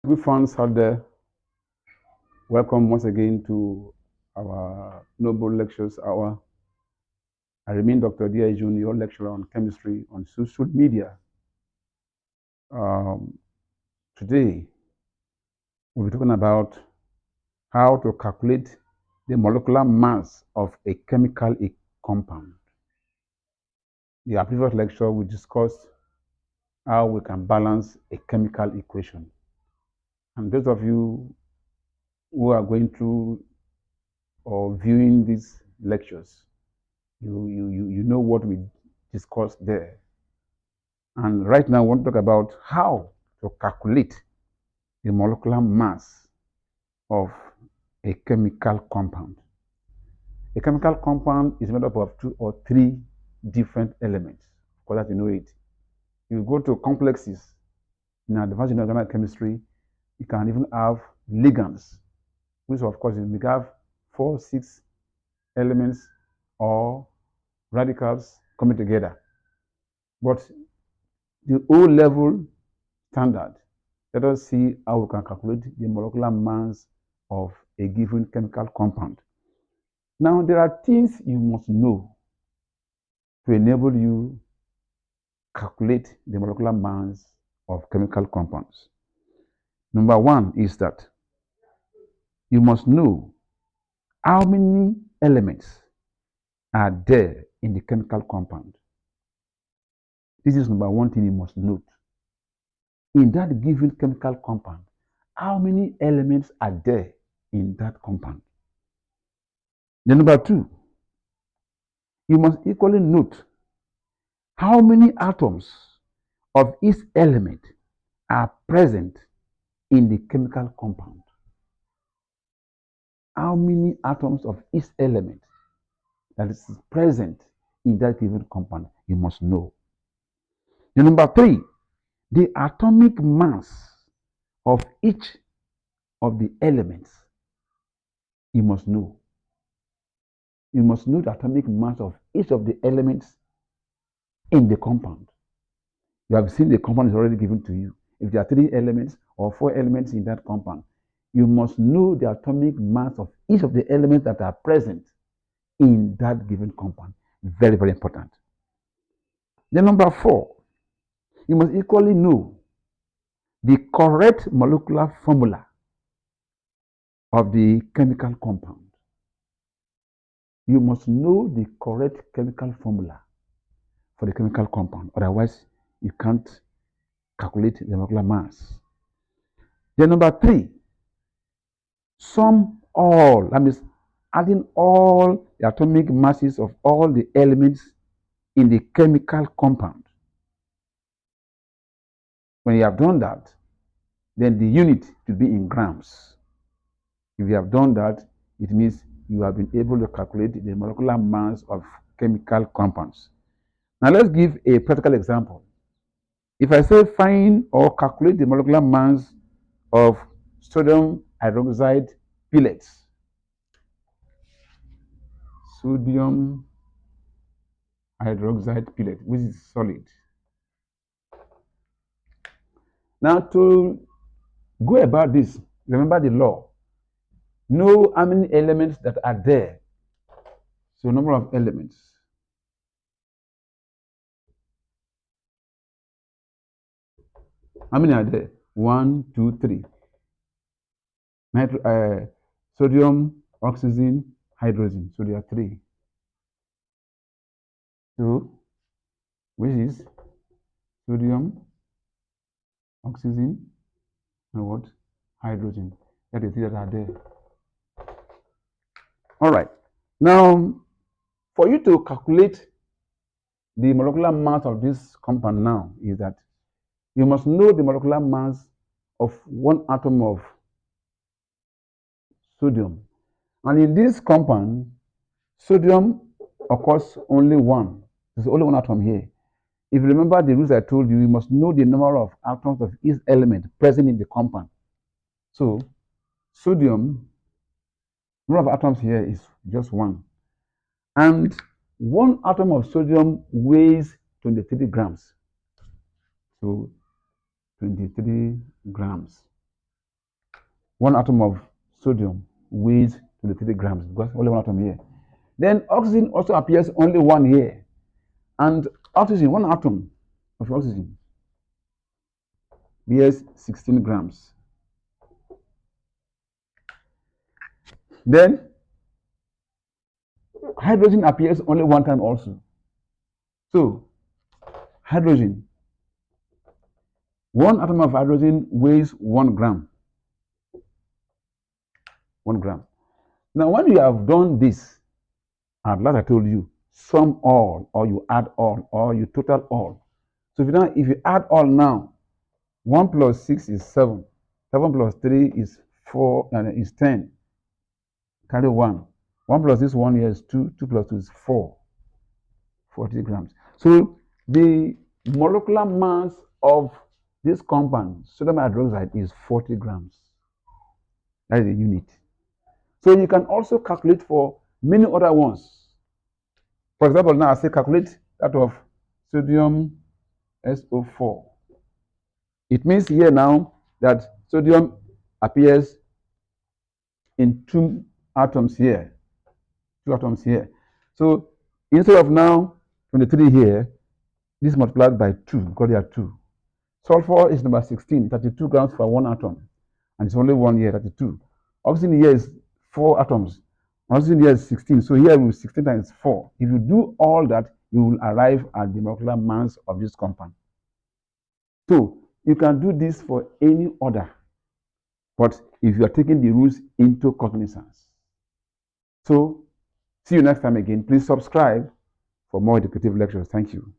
Good fans out there, welcome once again to our Noble Lectures Hour. I remain Dr. D.I. Jun, your lecturer on chemistry on social media. Um, Today, we'll be talking about how to calculate the molecular mass of a chemical compound. In our previous lecture, we discussed how we can balance a chemical equation. And those of you who are going through or viewing these lectures, you know what we discussed there. And right now, I want to talk about how to calculate the molecular mass of a chemical compound. A chemical compound is made up of 2 or 3 different elements. Of course, that you know it. You go to complexes in advanced inorganic chemistry, you can even have ligands, which of course you may have 4, 6 elements or radicals coming together. But the O-level standard, let us see how we can calculate the molecular mass of a given chemical compound. Now, there are things you must know to enable you calculate the molecular mass of chemical compounds. Number one is that you must know how many elements are there in the chemical compound. This is number one thing you must note. In that given chemical compound, how many elements are there in that compound? Then number two, you must equally note how many atoms of each element are present in the chemical compound. How many atoms of each element that is present in that given compound, you must know. Then number three, the atomic mass of each of the elements, you must know. You must know the atomic mass of each of the elements in the compound. You have seen the compound is already given to you. If there are 3 elements or 4 elements in that compound, you must know the atomic mass of each of the elements that are present in that given compound. Very, very important. Then number 4, you must equally know the correct molecular formula of the chemical compound. You must know the correct chemical formula for the chemical compound. Otherwise, you can't calculate the molecular mass. Then number 3, sum all, that means adding all the atomic masses of all the elements in the chemical compound. When you have done that, then the unit will be in grams. If you have done that, it means you have been able to calculate the molecular mass of chemical compounds. Now let's give a practical example. If I say find or calculate the molecular mass of sodium hydroxide pellets, sodium hydroxide pellet, which is solid. Now to go about this, remember the law. Know how many elements that are there. So number of elements. How many are there? 1, 2, 3. Sodium, oxygen, hydrogen. So there are 3. So, which is sodium, oxygen, and what? Hydrogen. That is 3 that are there. All right. Now, for you to calculate the molecular mass of this compound now is that you must know the molecular mass of 1 atom of sodium. And in this compound, sodium occurs only 1. There's only 1 atom here. If you remember the rules I told you, you must know the number of atoms of each element present in the compound. So, sodium, number of atoms here is just 1. And 1 atom of sodium weighs 23 grams. So, 23 grams. One atom of sodium weighs 23 grams because only one atom here. Then oxygen also appears only one here. And oxygen, one atom of oxygen, weighs 16 grams. Then hydrogen appears only one time also. So hydrogen, one atom of hydrogen weighs 1 gram. 1 gram. Now, when you have done this, and like I told you, sum all, or you add all, or you total all. So if you add all now, 1 plus 6 is 7. 7 plus 3 is 4 and is 10. Carry 1. 1 plus this 1 here is 2. 2 plus 2 is 4. 40 grams. So the molecular mass of this compound, sodium hydroxide, is 40 grams. That is the unit. So you can also calculate for many other ones. For example, now I say calculate that of sodium SO4. It means here now that sodium appears in 2 atoms here. 2 atoms here. So instead of now 23 here, this is multiplied by 2 because there are 2. Sulfur is number 16, 32 grams for 1 atom. And it's only 1 here, 32. Oxygen here is 4 atoms. Oxygen here is 16. So here will 16 times 4. If you do all that, you will arrive at the molecular mass of this compound. So you can do this for any order, but if you are taking the rules into cognizance. So see you next time again. Please subscribe for more educative lectures. Thank you.